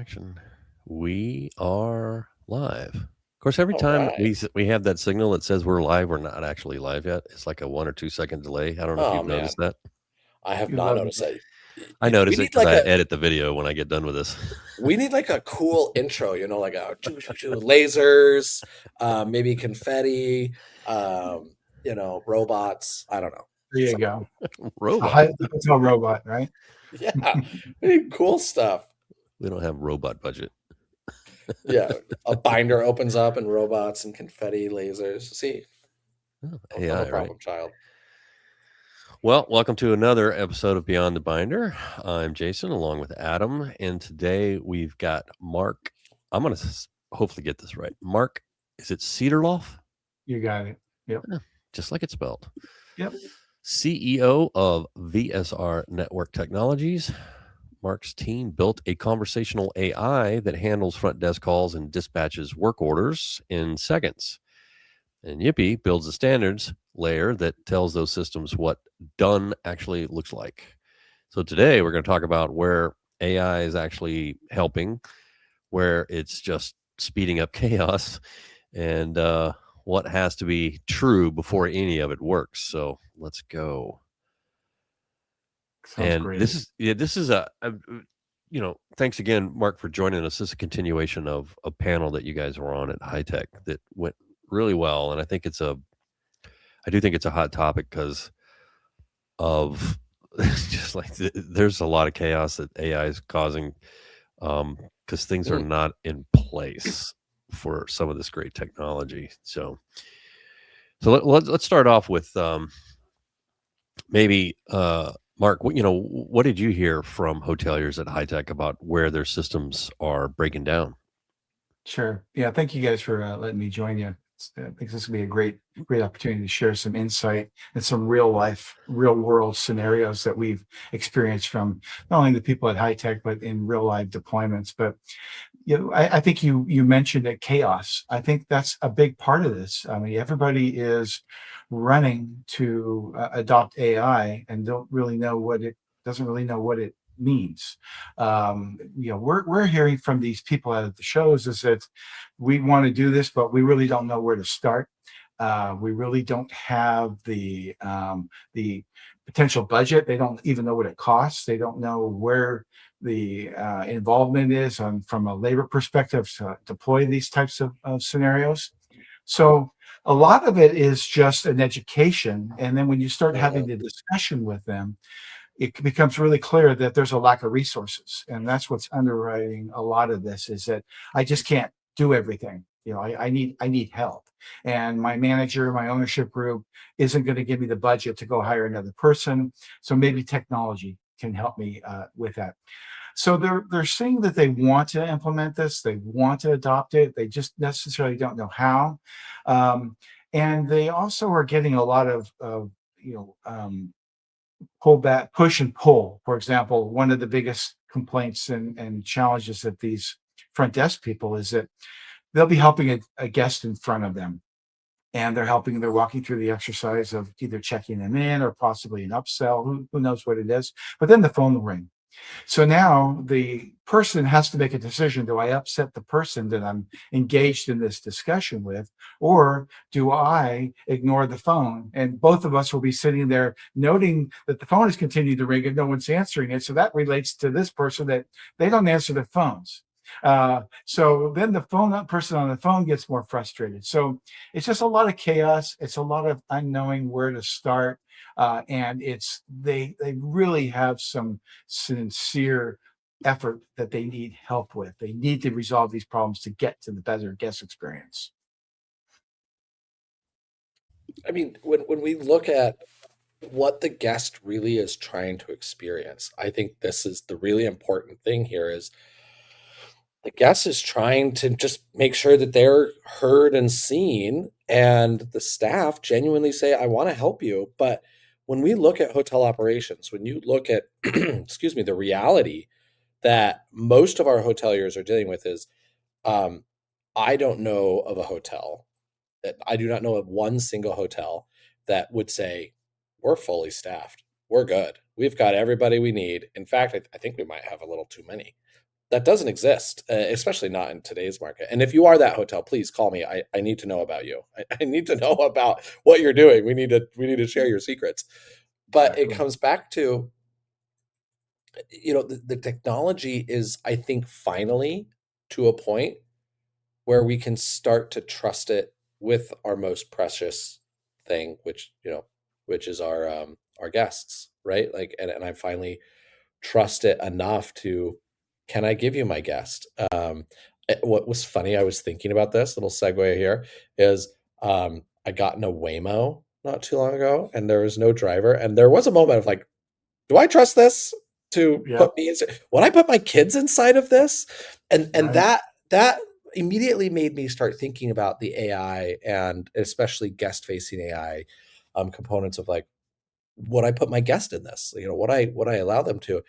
action. We are live. Of course, every All time right. we have that signal that says we're live, we're not actually live yet. It's like a 1 or 2 second delay. I don't know if Oh you've man, noticed that. I have You not love noticed it. that. I We notice it need because like I a edit the video when I get done with this. we need like a cool intro, like a lasers, maybe confetti, robots. I don't know. There you go. A Robot. hotel robot, right? Yeah, we need cool stuff. We don't have robot budget. Yeah, a binder opens up and robots and confetti lasers. See, Oh, I'm a AI, right? problem child. Well, welcome to another episode of Beyond the Binder. I'm Jason, along with Adam, and today we've got Mark. I'm going to hopefully get this right. Mark, is it Cederlof? You got it. Yep. Just like it's spelled. Yep. CEO of VSR Network Technologies. Mark's team built a conversational AI that handles front desk calls and dispatches work orders in seconds. And Yipy builds a standards layer that tells those systems what done actually looks like. So today we're going to talk about where AI is actually helping, where it's just speeding up chaos, and what has to be true before any of it works. So let's go. Sounds And great. this is thanks again, Mark, for joining us. This is a continuation of a panel that you guys were on at HITEC that went really well, and I do think it's a hot topic because of just like there's a lot of chaos that AI is causing because things are Mm. not in place for some of this great technology. So let's start off with maybe Mark. What did you hear from hoteliers at HITEC about where their systems are breaking down? Sure. Yeah. Thank you guys for letting me join you. I think this will be a great opportunity to share some insight and some real world scenarios that we've experienced from not only the people at HITEC, but in real life deployments. But I think you mentioned that chaos. I think that's a big part of this. I mean, everybody is running to adopt AI and doesn't really know what it means. We're hearing from these people at the shows is that we want to do this, but we really don't know where to start. We really don't have the potential budget. They don't even know what it costs. They don't know where the involvement is from a labor perspective to deploy these types of scenarios. So a lot of it is just an education. And then when you start having the discussion with them, it becomes really clear that there's a lack of resources. And that's what's underwriting a lot of this is that I just can't do everything. I need help. And my manager, my ownership group isn't going to give me the budget to go hire another person. So maybe technology can help me with that. So they're saying that they want to implement this, they want to adopt it, they just necessarily don't know how. And they also are getting a lot of push and pull. For example, one of the biggest complaints and challenges that these front desk people is that they'll be helping a guest in front of them. And they're walking through the exercise of either checking them in or possibly an upsell, who knows what it is. But then the phone will ring. So now the person has to make a decision. Do I upset the person that I'm engaged in this discussion with, or do I ignore the phone? And both of us will be sitting there noting that the phone has continued to ring and no one's answering it. So that relates to this person that they don't answer their phones. So then the person on the phone gets more frustrated. So it's just a lot of chaos. It's a lot of unknowing where to start. And they really have some sincere effort that they need help with. They need to resolve these problems to get to the better guest experience. I mean, when we look at what the guest really is trying to experience, I think this is the really important thing here is the guest is trying to just make sure that they're heard and seen, and the staff genuinely say, I want to help you. But when we look at hotel operations, when you look at, excuse me, the reality that most of our hoteliers are dealing with is, I don't know of a hotel that I do not know of one single hotel that would say, we're fully staffed. We're good. We've got everybody we need. In fact, I think we might have a little too many. that doesn't exist, especially not in today's market. And if you are that hotel, please call me. I need to know about you. I need to know about what you're doing. We need to share your secrets. But it Exactly. comes back to, the technology is, I think, finally to a point where we can start to trust it with our most precious thing, which is our guests, right? Like, and I finally trust it enough to, can I give you my guest? What was funny, I was thinking about this little segue here is, I got in a Waymo not too long ago, and there was no driver, and there was a moment of like, do I trust this to Yeah. put me inside? Would I put my kids inside of this? And Right. that immediately made me start thinking about the AI, and especially guest facing AI components of like, would I put my guest in this? Would I allow them to?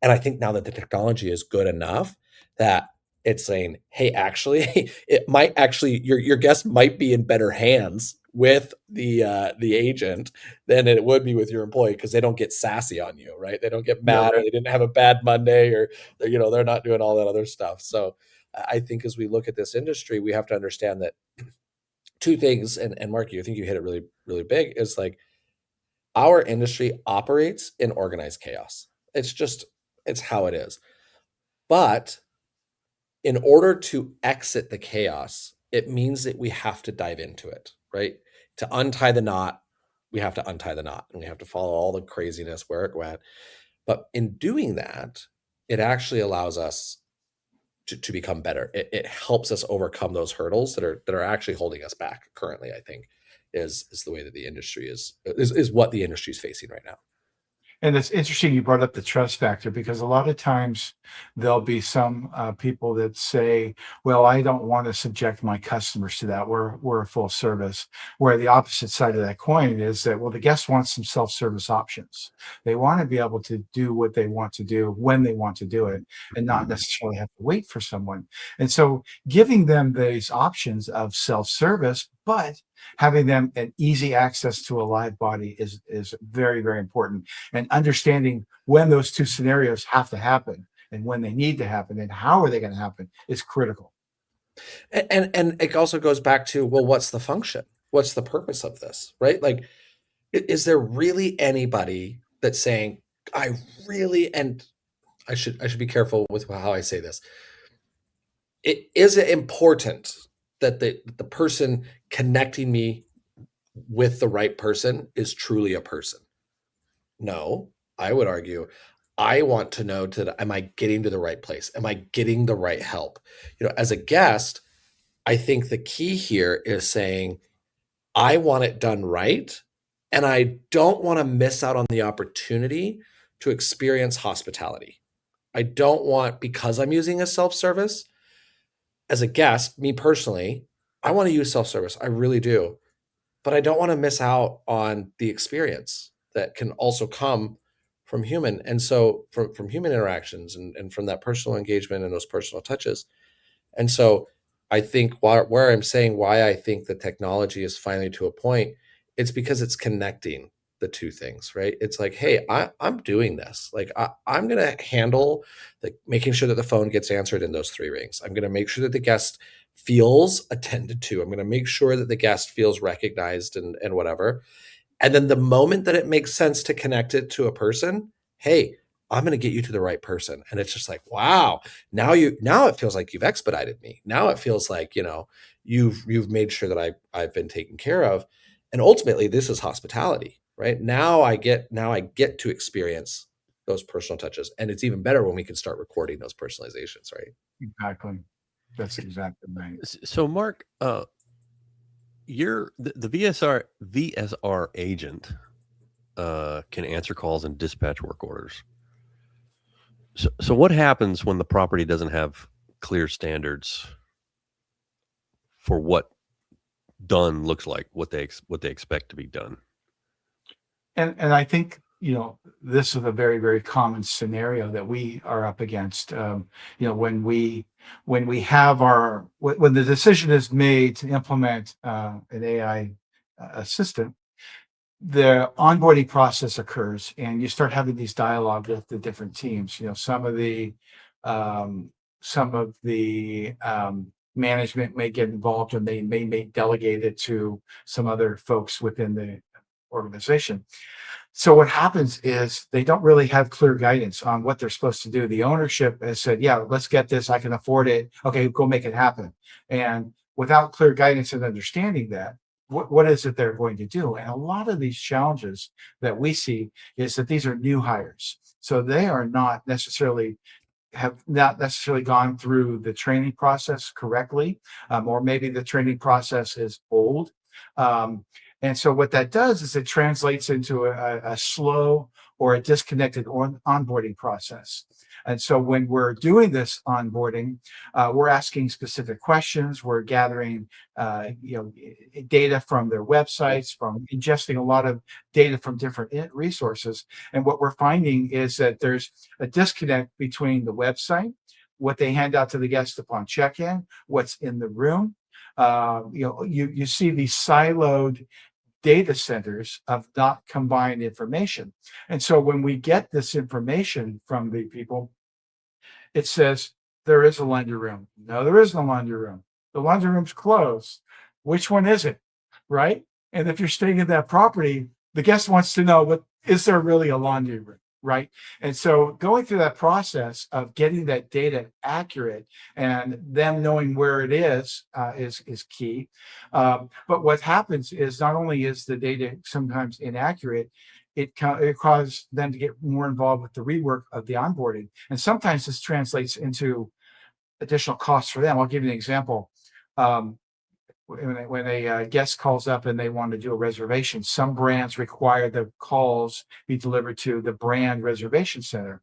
And I think now that the technology is good enough that it's saying, hey, actually, it might actually, your guest might be in better hands with the agent than it would be with your employee, because they don't get sassy on you, right? They don't get Yeah, mad, or right. they didn't have a bad Monday, or they're not doing all that other stuff. So I think as we look at this industry, we have to understand that two things, and Mark, I think you hit it really, really big, is like, our industry operates in organized chaos. It's how it is. But in order to exit the chaos, it means that we have to dive into it, right? To untie the knot, we have to untie the knot, and we have to follow all the craziness where it went. But in doing that, it actually allows us to become better. It helps us overcome those hurdles that are actually holding us back currently, I think, is the way that the industry is what the industry is facing right now. And it's interesting you brought up the trust factor, because a lot of times there'll be some people that say, well, I don't want to subject my customers to that. We're a full service. Where the opposite side of that coin is that, well, the guest wants some self-service options. They want to be able to do what they want to do when they want to do it, and not necessarily have to wait for someone. And so giving them these options of self-service, but having them an easy access to a live body is very, very important. And understanding when those two scenarios have to happen and when they need to happen and how are they going to happen is critical. And it also goes back to, well, what's the function? What's the purpose of this, right? Like, is there really anybody that's saying, I really, and I should be careful with how I say this. Is it important that the person connecting me with the right person is truly a person? No, I would argue, I want to know, am I getting to the right place? Am I getting the right help? As a guest, I think the key here is saying, I want it done right, and I don't want to miss out on the opportunity to experience hospitality. I don't want, because I'm using a self-service, as a guest, me personally, I want to use self-service. I really do. But I don't want to miss out on the experience that can also come from human. And so from human interactions, and from that personal engagement and those personal touches. And so I think where I'm saying why I think the technology is finally to a point, it's because it's connecting the two things, right? It's like, hey, I'm doing this. Like, I'm going to handle making sure that the phone gets answered in those 3 rings. I'm going to make sure that the guest feels attended to. I'm going to make sure that the guest feels recognized, and whatever. And then the moment that it makes sense to connect it to a person, hey, I'm going to get you to the right person. And it's just like, wow, now it feels like you've expedited me. Now it feels like, you've made sure that I've been taken care of. And ultimately, this is hospitality, right? Now I get to experience those personal touches. And it's even better when we can start recording those personalizations, right? Exactly. That's exactly right. So, Mark, the VSR agent can answer calls and dispatch work orders. So what happens when the property doesn't have clear standards for what done looks like, what they expect to be done? And I think, this is a very, very common scenario that we are up against. When we have when the decision is made to implement an AI assistant, the onboarding process occurs, and you start having these dialogue with the different teams. Some of the some of the management may get involved, and they may delegate it to some other folks within the organization. So what happens is they don't really have clear guidance on what they're supposed to do. The ownership has said, yeah, let's get this. I can afford it. Okay, go make it happen. And without clear guidance and understanding that, what is it they're going to do? And a lot of these challenges that we see is that these are new hires. So they are not necessarily have not necessarily gone through the training process correctly, or maybe the training process is old. Um, and so what that does is it translates into a slow or a disconnected onboarding process. And so when we're doing this onboarding, we're asking specific questions. We're gathering, data from their websites, from ingesting a lot of data from different resources. And what we're finding is that there's a disconnect between the website, what they hand out to the guests upon check-in, what's in the room. You see these siloed data centers of not combined information. And so when we get this information from the people, it says there is a laundry room. No, there is no laundry room. The laundry room's closed. Which one is it? Right? And if you're staying in that property, the guest wants to know, but is there really a laundry room? Right? And so going through that process of getting that data accurate and them knowing where it is key. But what happens is not only is the data sometimes inaccurate, it causes them to get more involved with the rework of the onboarding. And sometimes this translates into additional costs for them. I'll give you an example. When a guest calls up and they want to do a reservation, some brands require the calls be delivered to the brand reservation center.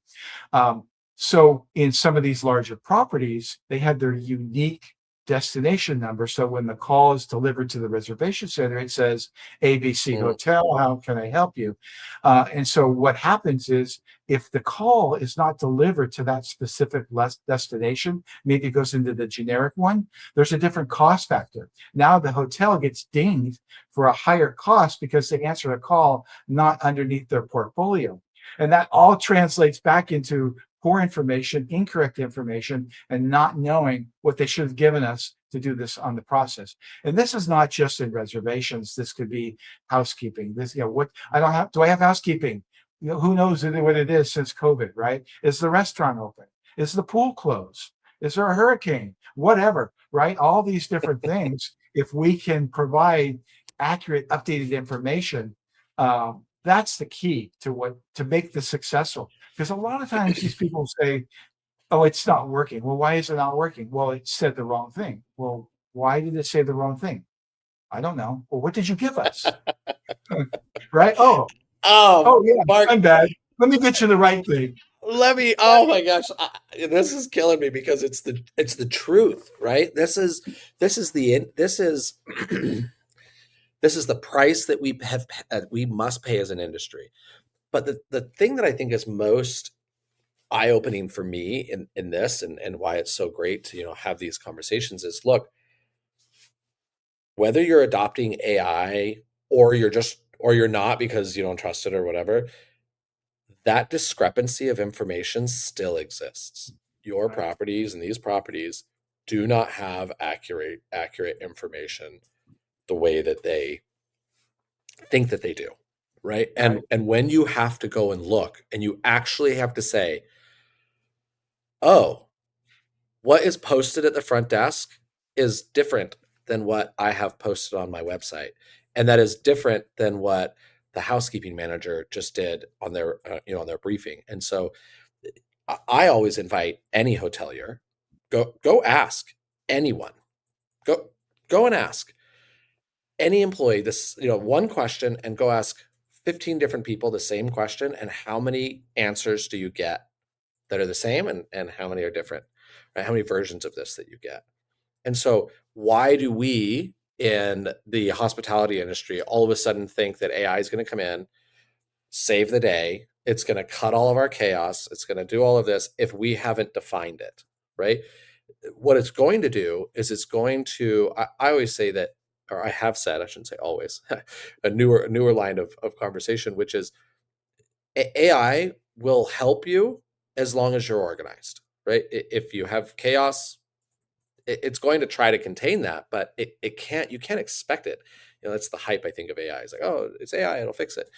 So in some of these larger properties, they have their unique destination number. So when the call is delivered to the reservation center, it says ABC Hotel, how can I help you? And so what happens is if the call is not delivered to that specific destination, maybe it goes into the generic one, there's a different cost factor. Now the hotel gets dinged for a higher cost because they answered a call not underneath their portfolio. And that all translates back into poor information, incorrect information, and not knowing what they should have given us to do this on the process. And this is not just in reservations. This could be housekeeping. This, do I have housekeeping? Who knows what it is since COVID, right? Is the restaurant open? Is the pool closed? Is there a hurricane? Whatever, right? All these different things. If we can provide accurate, updated information, that's the key to make this successful. Because a lot of times these people say, oh, it's not working. Well, why is it not working? Well, it said the wrong thing. Well, why did it say the wrong thing? I don't know. Well, what did you give us? Right? Oh, yeah, Mark, I'm bad. Let me get you the right thing. Oh my gosh, this is killing me because it's the truth, right? This is the price that we must pay as an industry. But the thing that I think is most eye-opening for me in this and why it's so great to have these conversations is, look, whether you're adopting AI or you're not because you don't trust it or whatever, that discrepancy of information still exists. Your properties and these properties do not have accurate information the way that they think that they do. Right. And when you have to go and look and you actually have to say, oh, what is posted at the front desk is different than what I have posted on my website. And that is different than what the housekeeping manager just did on their, on their briefing. And so I always invite any hotelier, go ask anyone, go and ask any employee this, one question, and go ask 15 different people the same question, and how many answers do you get that are the same, and how many are different, right? How many versions of this that you get? And so why do we in the hospitality industry all of a sudden think that AI is going to come in, save the day, it's going to cut all of our chaos, it's going to do all of this if we haven't defined it, right? What it's going to do is it's going to, I always say that, or I have said, I shouldn't say always, a newer line of conversation, which is AI will help you as long as you're organized. right? If you have chaos, it's going to try to contain that, but it can't, you can't expect it. That's the hype, I think, of AI. It's like, oh, it's AI, it'll fix it.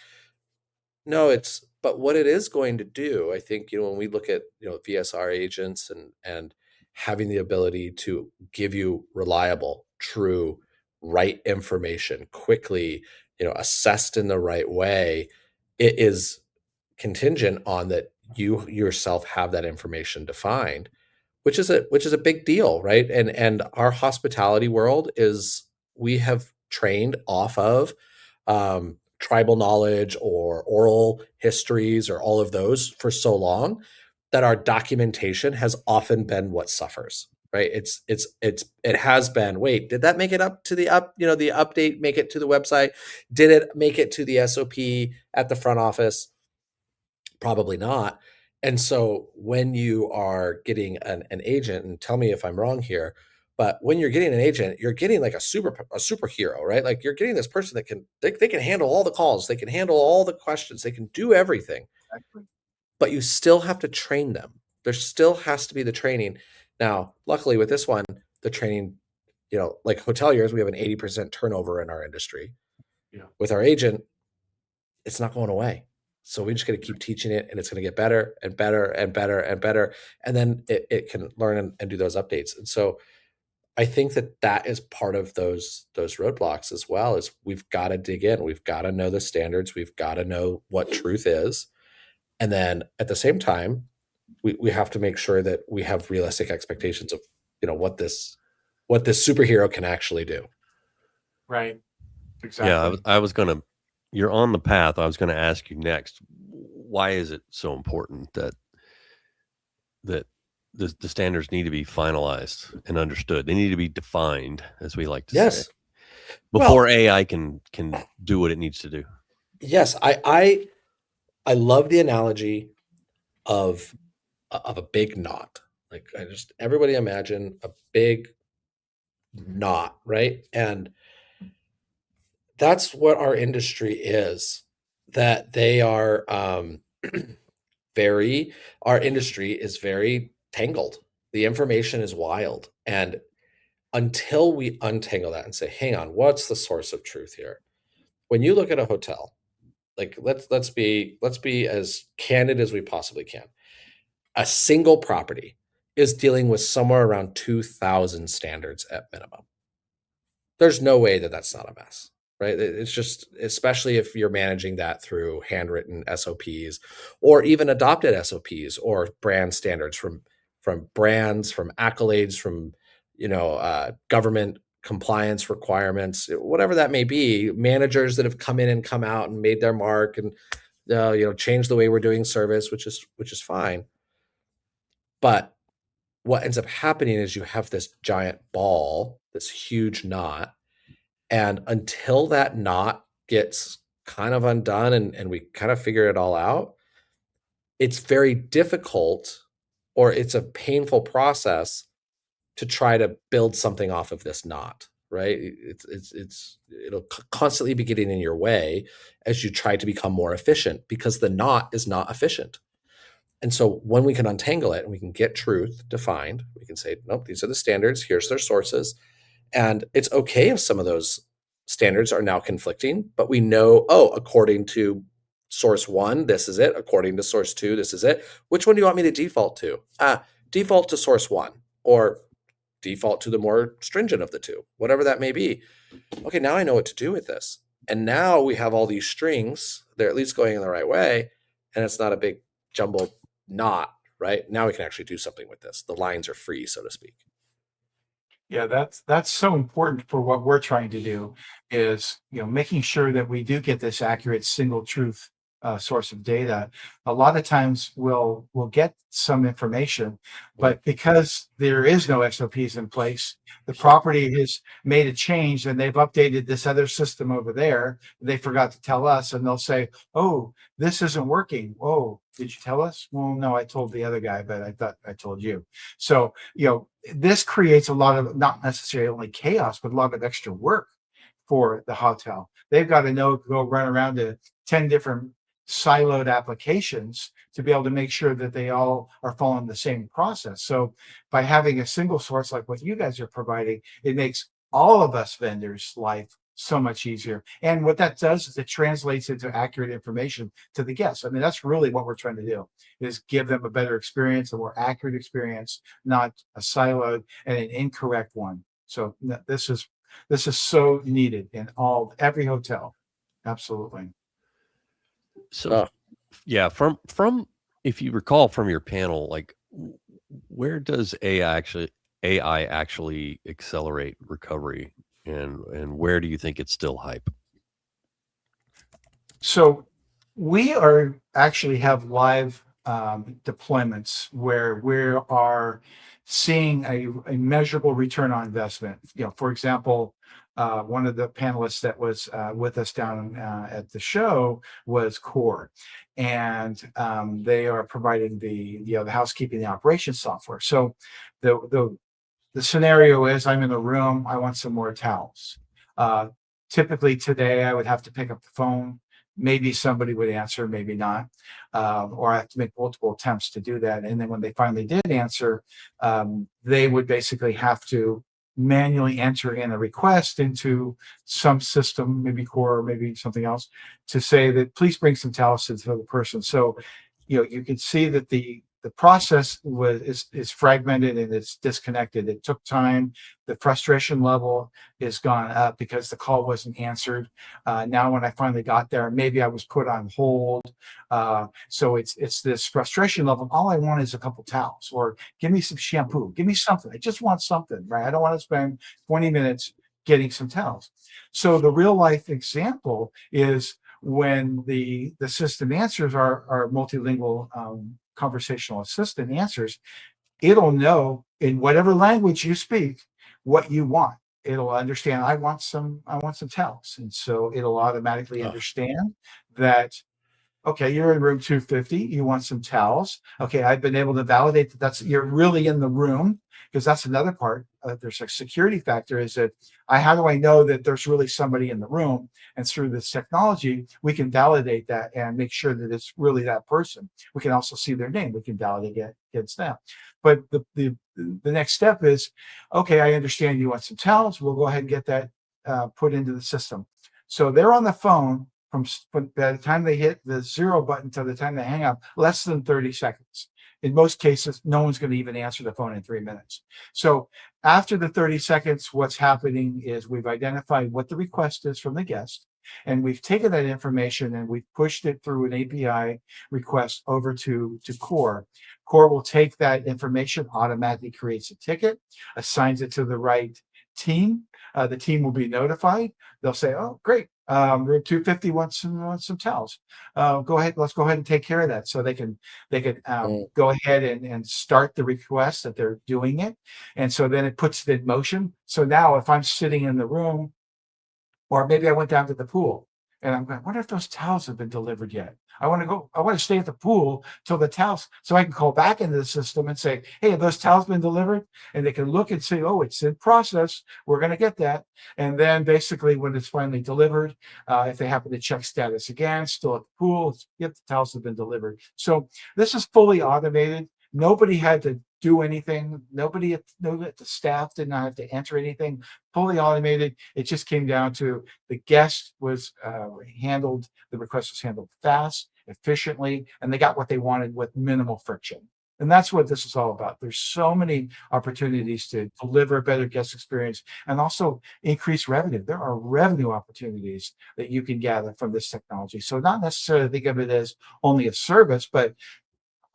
No, but what it is going to do, I think, when we look at, VSR agents and having the ability to give you reliable, true, right information quickly, assessed in the right way, it is contingent on that you yourself have that information defined, which is a big deal, right? And our hospitality world is, we have trained off of tribal knowledge or oral histories or all of those for so long that our documentation has often been what suffers, right? It has been, wait, did that make it up to the the update, make it to the website? Did it make it to the SOP at the front office? Probably not. And so when you are getting an agent, and tell me if I'm wrong here, but when you're getting an agent, you're getting like a superhero, right? Like you're getting this person that they can handle all the calls, they can handle all the questions, they can do everything, Exactly. but you still have to train them. There still has to be the training. Now, luckily with this one, the training, like hoteliers, we have an 80% turnover in our industry. Yeah. With our agent, it's not going away. So we just got to keep teaching it, and it's going to get better and better and better and better. And then it can learn and do those updates. And so I think that is part of those roadblocks as well, is we've got to dig in. We've got to know the standards. We've got to know what truth is. And then at the same time, we have to make sure that we have realistic expectations of, what this superhero can actually do. Right. Exactly. Yeah, I was going to, you're on the path. I was going to ask you next, why is it so important that the standards need to be finalized and understood? They need to be defined, as we like to say, before AI can do what it needs to do. Yes, I love the analogy of a big knot. Like, everybody imagine a big knot, right? And that's what our industry is. That they are our industry is very tangled. The information is wild. And until we untangle that and say, hang on, what's the source of truth here? When you look at a hotel, like let's be as candid as we possibly can. A single property is dealing with somewhere around 2,000 standards at minimum. There's no way that that's not a mess, right? It's just, especially if you're managing that through handwritten SOPs or even adopted SOPs or brand standards from brands, from accolades, from government compliance requirements, whatever that may be, managers that have come in and come out and made their mark and changed the way we're doing service, which is fine. But what ends up happening is you have this giant ball, this huge knot, and until that knot gets kind of undone and we kind of figure it all out, it's very difficult, or it's a painful process to try to build something off of this knot, right? It'll constantly be getting in your way as you try to become more efficient, because the knot is not efficient. And so when we can untangle it and we can get truth defined, we can say, nope, these are the standards, here's their sources. And it's okay if some of those standards are now conflicting, but we know, according to source 1, this is it. According to source 2, this is it. Which one do you want me to default to? Default to source 1, or default to the more stringent of the two, whatever that may be. Okay, now I know what to do with this. And now we have all these strings, they're at least going in the right way, and it's not a big jumbled knot, right? Now we can actually do something with this. The lines are free, so to speak. Yeah, that's so important for what we're trying to do, is making sure that we do get this accurate single truth source of data. A lot of times we'll get some information, but because there is no SOPs in place, the property has made a change and they've updated this other system over there. They forgot to tell us, and they'll say, "Oh, this isn't working." "Oh, did you tell us?" "Well, no, I told the other guy, but I thought I told you." So, this creates a lot of, not necessarily only chaos, but a lot of extra work for the hotel. They've got to go run around to 10 different siloed applications to be able to make sure that they all are following the same process. So by having a single source like what you guys are providing, it makes all of us vendors' life so much easier. And what that does is it translates into accurate information to the guests. I mean, that's really what we're trying to do, is give them a better experience, a more accurate experience, not a siloed and an incorrect one. So this is so needed in every hotel. Absolutely. So, yeah, from if you recall from your panel, like where does AI actually accelerate recovery, and where do you think it's still hype? So we actually have live deployments where we are seeing a measurable return on investment. For example, one of the panelists that was with us down at the show was Core, and they are providing the housekeeping, the operations software. So the scenario is, I'm in a room, I want some more towels. Typically today I would have to pick up the phone. Maybe somebody would answer, maybe not, or I have to make multiple attempts to do that. And then when they finally did answer, they would basically have to manually enter in a request into some system, maybe Core, or maybe something else, to say that please bring some towels to the person. So, you can see that the process is fragmented and it's disconnected. It took time. The frustration level is gone up because the call wasn't answered. Now, when I finally got there, maybe I was put on hold. So it's this frustration level. All I want is a couple towels, or give me some shampoo, give me something. I just want something, right? I don't want to spend 20 minutes getting some towels. So the real life example is when the system answers our multilingual conversational assistant answers, it'll know in whatever language you speak what you want. It'll understand, I want some towels. And so it'll automatically understand that, okay, you're in room 250, you want some towels. Okay, I've been able to validate that you're really in the room, because that's another part. There's a security factor, is that how do I know that there's really somebody in the room? And through this technology, we can validate that and make sure that it's really that person. We can also see their name. We can validate it against them. But the next step is, okay, I understand you want some towels. We'll go ahead and get that put into the system. So they're on the phone from by the time they hit the 0 button to the time they hang up, less than 30 seconds. In most cases, no one's going to even answer the phone in 3 minutes. So after the 30 seconds, what's happening is we've identified what the request is from the guest, and we've taken that information and we've pushed it through an API request over to Core. Core will take that information, automatically creates a ticket, assigns it to the right team. The team will be notified. They'll say, oh, great. Room 250 wants some towels. Let's go ahead and take care of that. So they can go ahead and start the request that they're doing it. And so then it puts it in motion. So now if I'm sitting in the room, or maybe I went down to the pool and I'm going, I wonder if those towels have been delivered yet. I want to stay at the pool till the towels, so I can call back into the system and say, hey, have those towels been delivered? And they can look and say, oh, it's in process. We're going to get that. And then basically when it's finally delivered, if they happen to check status again, still at the pool, yep, the towels have been delivered. So this is fully automated. Nobody had to do anything. Nobody at the staff did not have to enter anything. Fully automated. It just came down to the guest was handled. The request was handled fast, efficiently, and they got what they wanted with minimal friction. And that's what this is all about. There's so many opportunities to deliver a better guest experience and also increase revenue. There are revenue opportunities that you can gather from this technology. So not necessarily think of it as only a service, but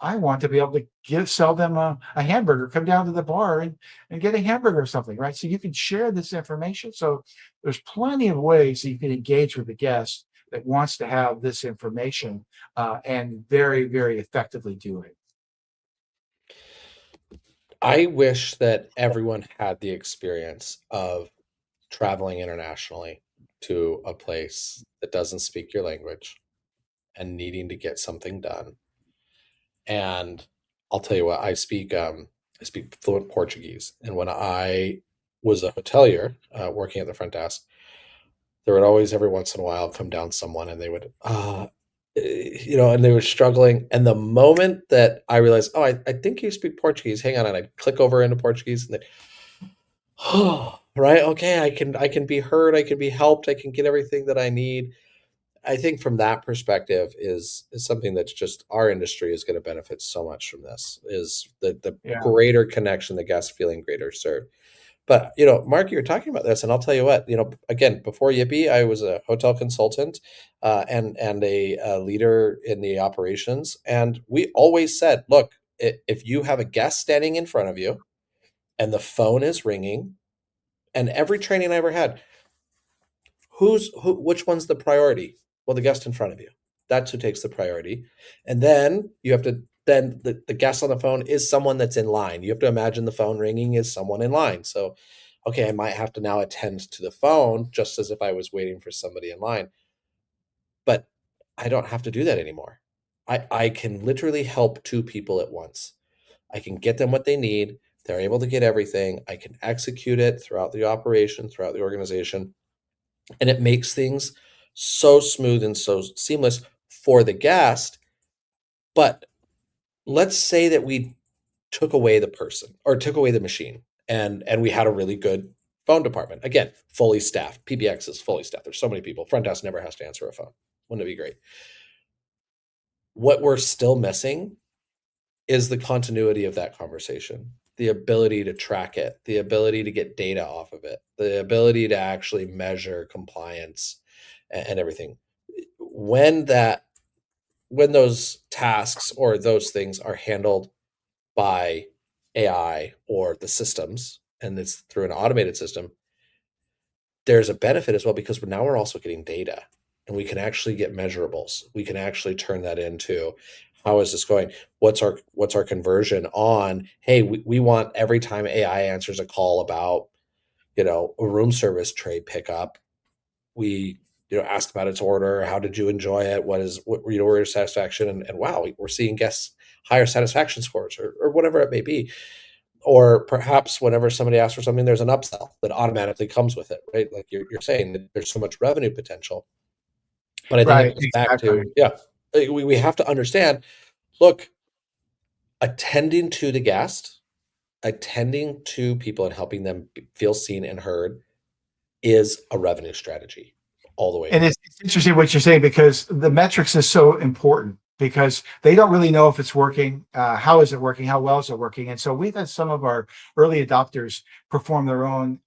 I want to be able to sell them a hamburger, come down to the bar and get a hamburger or something, right? So you can share this information. So there's plenty of ways that you can engage with the guest that wants to have this information and very, very effectively do it. I wish that everyone had the experience of traveling internationally to a place that doesn't speak your language and needing to get something done. And I'll tell you what, I speak fluent Portuguese. And when I was a hotelier working at the front desk, there would always every once in a while come down someone and they would, and they were struggling. And the moment that I realized, oh, I think you speak Portuguese. Hang on, and I'd click over into Portuguese, and then, oh, right, okay, I can be heard, I can be helped, I can get everything that I need. I think from that perspective is something that's just our industry is going to benefit so much from this is the Yeah. greater connection, the guest feeling greater served. But Mark, you're talking about this, and I'll tell you what. Again, before Yipy, I was a hotel consultant and a leader in the operations, and we always said, look, if you have a guest standing in front of you and the phone is ringing, and every training I ever had, which one's the priority? Well, the guest in front of you. That's who takes the priority. And then you have to then the guest on the phone is someone that's in line. You have to imagine the phone ringing is someone in line. So, okay, I might have to now attend to the phone just as if I was waiting for somebody in line. But I don't have to do that anymore. I can literally help two people at once. I can get them what they need. They're able to get everything. I can execute it throughout the operation, throughout the organization, and it makes things so smooth and so seamless for the guest. But let's say that we took away the person or took away the machine, and we had a really good phone department, again, fully staffed. PBX is fully staffed. There's so many people. Front desk never has to answer a phone. Wouldn't it be great? What we're still missing is the continuity of that conversation, the ability to track it, the ability to get data off of it, the ability to actually measure compliance and everything. When those tasks or those things are handled by AI or the systems, and it's through an automated system, there's a benefit as well because now we're also getting data, and we can actually get measurables. We can actually turn that into, how is this going? What's our conversion on, hey, we want every time AI answers a call about, a room service tray pickup, we ask about its order. How did you enjoy it? What were your satisfaction? And wow, we're seeing guests higher satisfaction scores or whatever it may be. Or perhaps whenever somebody asks for something, there's an upsell that automatically comes with it, right? Like you're saying that there's so much revenue potential. But I think Right. it goes back Exactly. to, yeah, we have to understand, look, attending to the guest, attending to people and helping them feel seen and heard is a revenue strategy all the way And through. it's interesting what you're saying because the metrics is so important because they don't really know if it's working. How is it working? How well is it working? And so we've had some of our early adopters perform their own,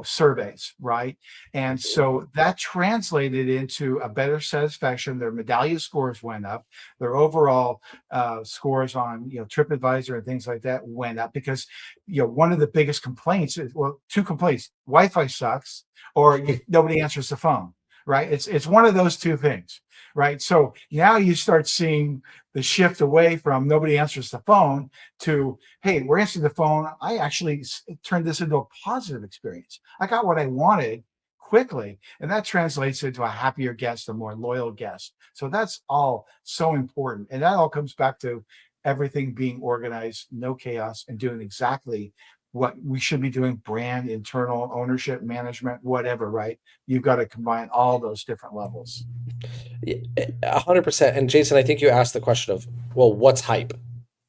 surveys, right? And so that translated into a better satisfaction. Their medallion scores went up. Their overall scores on, TripAdvisor and things like that went up because, one of the biggest complaints is, well, two complaints: Wi-Fi sucks, or nobody answers the phone, right? It's one of those two things, right? So now you start seeing the shift away from nobody answers the phone to, hey, we're answering the phone. I actually turned this into a positive experience. I got what I wanted quickly, and that translates into a happier guest, a more loyal guest. So that's all so important, and that all comes back to everything being organized, no chaos, and doing exactly what we should be doing: brand, internal ownership, management, whatever, right? You've got to combine all those different levels. 100%. And Jason, I think you asked the question of, well, what's hype?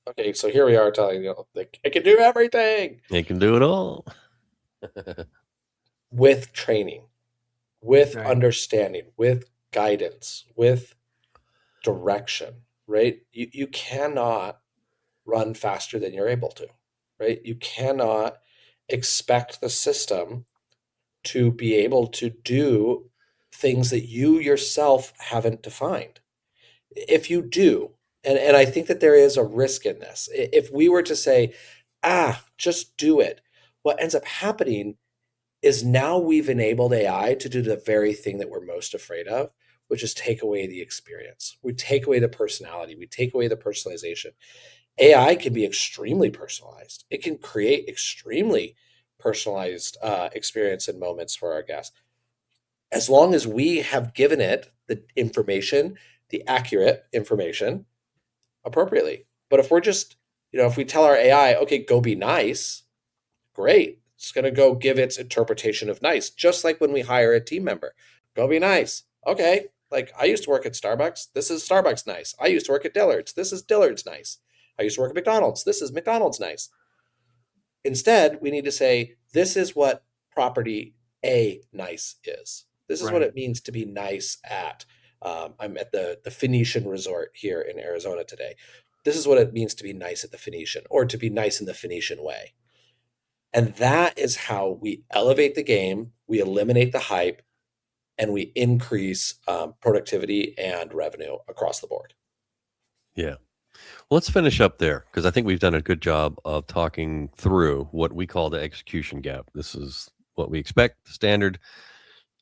Okay, so here we are telling you, like, it can do everything It can do it all. with training, with Right. understanding, with guidance, with direction, right? You cannot run faster than you're able to, right? You cannot expect the system to be able to do things that you yourself haven't defined. If you do, and I think that there is a risk in this. If we were to say, just do it, what ends up happening is now we've enabled AI to do the very thing that we're most afraid of, which is take away the experience. We take away the personality. We take away the personalization. AI can be extremely personalized. It can create extremely personalized experience and moments for our guests. As long as we have given it the information, the accurate information appropriately. But if we're just, if we tell our AI, okay, go be nice, great. It's going to go give its interpretation of nice, just like when we hire a team member. Go be nice. Okay, Like, I used to work at Starbucks. This is Starbucks nice. I used to work at Dillard's. This is Dillard's nice. I used to work at McDonald's. This is McDonald's nice. Instead, we need to say, this is what property A nice is. This is what Right. it means to be nice at. I'm at the Phoenician Resort here in Arizona today. This is what it means to be nice at the Phoenician, or to be nice in the Phoenician way. And that is how we elevate the game, we eliminate the hype, and we increase productivity and revenue across the board. Yeah. Well, let's finish up there, because I think we've done a good job of talking through what we call the execution gap. This is what we expect, the standard,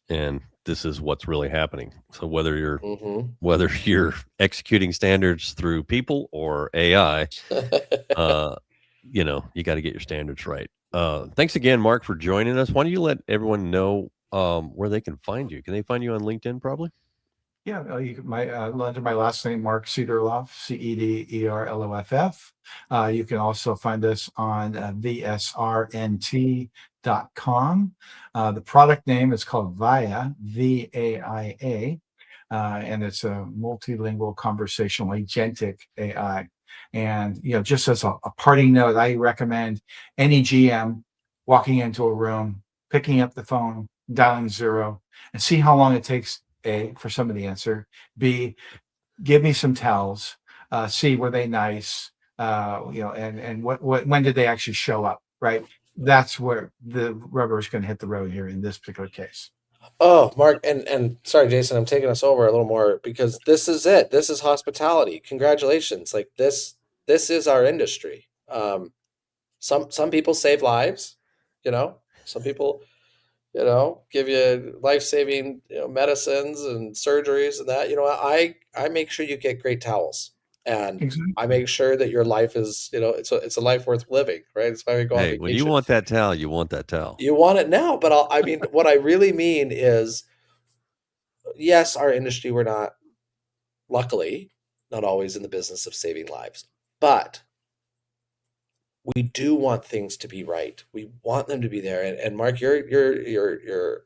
and this is what's really happening. So whether you're executing standards through people or AI, you got to get your standards right. Thanks again, Mark, for joining us. Why don't you let everyone know where they can find you? Can they find you on LinkedIn, probably? Yeah, you can, under my last name, Mark Cederlof, Cederloff. You can also find us on VSRNT.com. The product name is called VAIA, VAIA, and it's a multilingual conversational agentic AI. And just as a parting note, I recommend any GM walking into a room, picking up the phone, dialing 0, and see how long it takes. A, for somebody to answer. B, give me some tells. C, were they nice? And what when did they actually show up? Right. That's where the rubber is going to hit the road here in this particular case. Oh, Mark, and sorry, Jason, I'm taking us over a little more, because this is it. This is hospitality. Congratulations. Like, this is our industry. Some people save lives, some people, give you life-saving, medicines and surgeries and that. I make sure you get great towels, and Exactly. I make sure that your life is, it's a life worth living, right? It's why we go on Hey, when you vacation. want that towel, you want that towel. You want it now, but what I really mean is, yes, our industry, we're not, luckily, not always in the business of saving lives, but we do want things to be right. We want them to be there. And Mark, your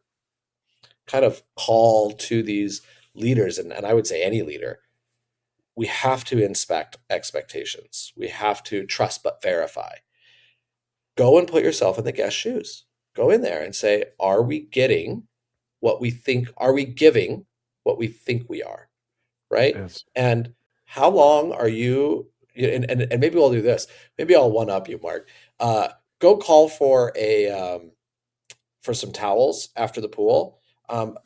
kind of call to these leaders, and I would say any leader, we have to inspect expectations. We have to trust but verify. Go and put yourself in the guest's shoes. Go in there and say, are we getting what we think? Are we giving what we think we are? Right? Yes. And how long are you? And maybe we'll do this. Maybe I'll one up you, Mark. Go call for for some towels after the pool,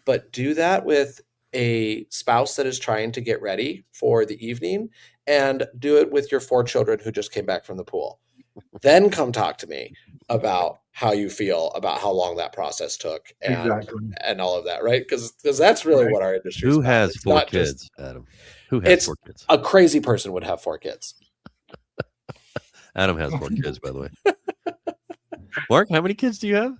but do that with a spouse that is trying to get ready for the evening, and do it with your 4 children who just came back from the pool. Then come talk to me about how you feel about how long that process took, and all of that, right? Because that's really what our industry is Who about. has It's 4 not kids, just Adam? Who has 4 kids? a crazy person would have 4 kids. Adam has 4 kids, by the way. Mark, how many kids do you have?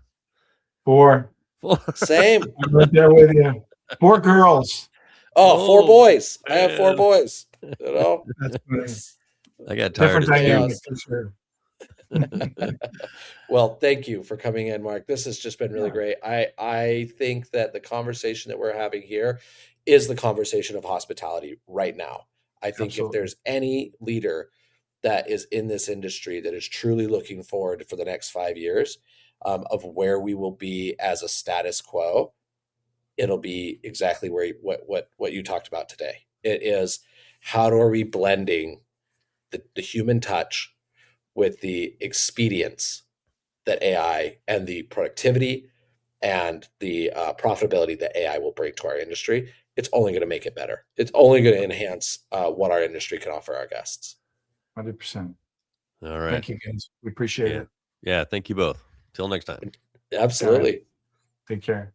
4. 4. Same. I'm right there with you. 4 girls. Oh, 4 boys. I have 4 boys. That's I got tired different of dynamic two. for sure. Well, thank you for coming in, Mark. This has just been really great. I think that the conversation that we're having here is the conversation of hospitality right now. I think Absolutely. if there's any leader that is in this industry that is truly looking forward for the next 5 years, of where we will be as a status quo, it'll be exactly what you talked about today. It is, how are we blending the human touch with the expedience that AI, and the productivity and the profitability that AI will bring to our industry. It's only going to make it better. It's only going to enhance what our industry can offer our guests. 100%. All right. Thank you, guys. We appreciate it. Yeah. Thank you both. Till next time. Absolutely. Take care.